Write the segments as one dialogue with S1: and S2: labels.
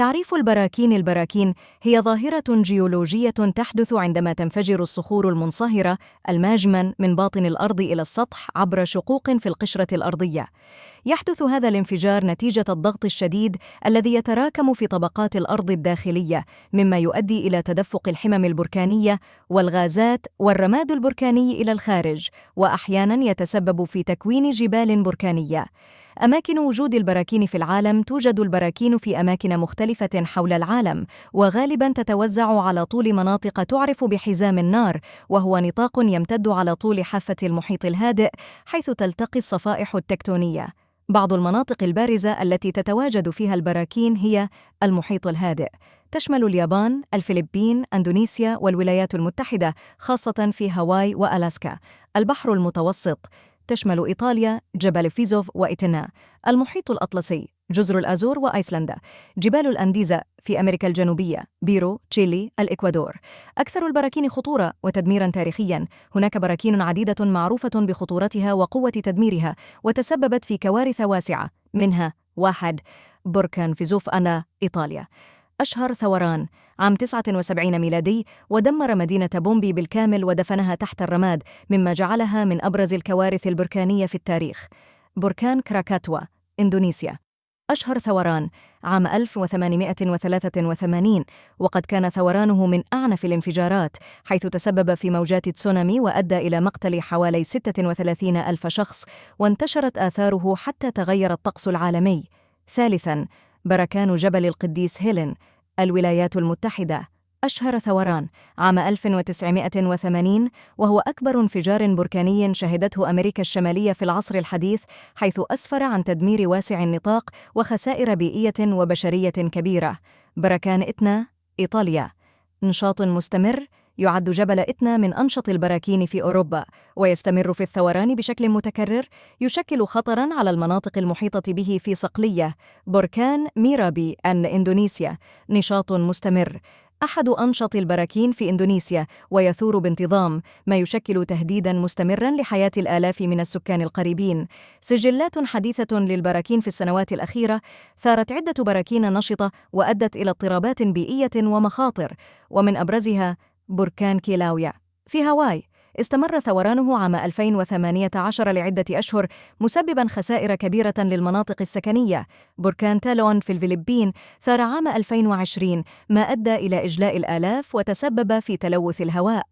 S1: تعريف البراكين. البراكين هي ظاهرة جيولوجية تحدث عندما تنفجر الصخور المنصهرة الماجما من باطن الأرض إلى السطح عبر شقوق في القشرة الأرضية. يحدث هذا الانفجار نتيجة الضغط الشديد الذي يتراكم في طبقات الأرض الداخلية، مما يؤدي إلى تدفق الحمم البركانية والغازات والرماد البركاني إلى الخارج، وأحياناً يتسبب في تكوين جبال بركانية. أماكن وجود البراكين في العالم: توجد البراكين في أماكن مختلفة حول العالم، وغالباً تتوزع على طول مناطق تعرف بحزام النار، وهو نطاق يمتد على طول حافة المحيط الهادئ حيث تلتقي الصفائح التكتونية. بعض المناطق البارزة التي تتواجد فيها البراكين هي المحيط الهادئ، تشمل اليابان، الفلبين، أندونيسيا والولايات المتحدة، خاصة في هاواي وألاسكا. البحر المتوسط، تشمل إيطاليا، جبل فيزوف وإتنا. المحيط الأطلسي، جزر الأزور وأيسلندا. جبال الأنديزا في أمريكا الجنوبية، بيرو، تشيلي، الإكوادور. أكثر البراكين خطورة وتدميراً تاريخياً: هناك براكين عديدة معروفة بخطورتها وقوة تدميرها، وتسببت في كوارث واسعة، منها 1. بركان فيزوف أنا، إيطاليا. أشهر ثوران عام 79 ميلادي، ودمر مدينة بومبي بالكامل ودفنها تحت الرماد، مما جعلها من أبرز الكوارث البركانية في التاريخ. بركان كراكاتوا، إندونيسيا. أشهر ثوران عام 1883، وقد كان ثورانه من أعنف الانفجارات، حيث تسبب في موجات تسونامي وأدى إلى مقتل حوالي 36 ألف شخص، وانتشرت آثاره حتى تغير الطقس العالمي. ثالثاً، بركان جبل القديس هيلين، الولايات المتحدة. أشهر ثوران عام 1980، وهو أكبر انفجار بركاني شهدته أمريكا الشمالية في العصر الحديث، حيث أسفر عن تدمير واسع النطاق وخسائر بيئية وبشرية كبيرة. بركان إتنا، إيطاليا. نشاط مستمر: يعد جبل إتنا من أنشط البراكين في أوروبا، ويستمر في الثوران بشكل متكرر، يشكل خطراً على المناطق المحيطة به في صقلية. بركان ميرابي، إندونيسيا. نشاط مستمر: أحد أنشط البراكين في إندونيسيا، ويثور بانتظام، ما يشكل تهديداً مستمراً لحياة الآلاف من السكان القريبين. سجلات حديثة للبراكين في السنوات الأخيرة: ثارت عدة براكين نشطة وأدت إلى اضطرابات بيئية ومخاطر، ومن أبرزها بركان كيلاويا في هاواي. استمر ثورانه عام 2018 لعدة أشهر، مسبباً خسائر كبيرة للمناطق السكنية. بركان تالون في الفلبين ثار عام 2020، ما أدى إلى إجلاء الآلاف وتسبب في تلوث الهواء.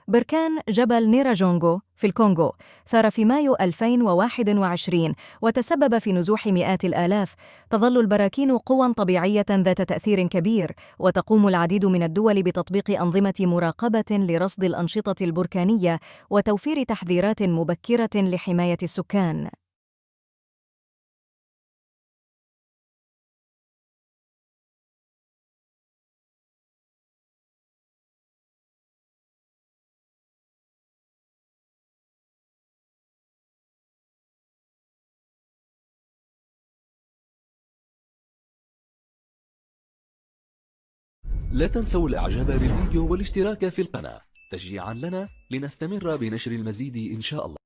S1: بركان جبل نيراجونغو في الكونغو ثار في مايو 2021، وتسبب في نزوح مئات الآلاف. تظل البراكين قوى طبيعية ذات تأثير كبير، وتقوم العديد من الدول بتطبيق أنظمة مراقبة لرصد الأنشطة البركانية وتوفير تحذيرات مبكرة لحماية السكان.
S2: لا تنسوا الإعجاب بالفيديو والاشتراك في القناة تشجيعا لنا لنستمر بنشر المزيد إن شاء الله.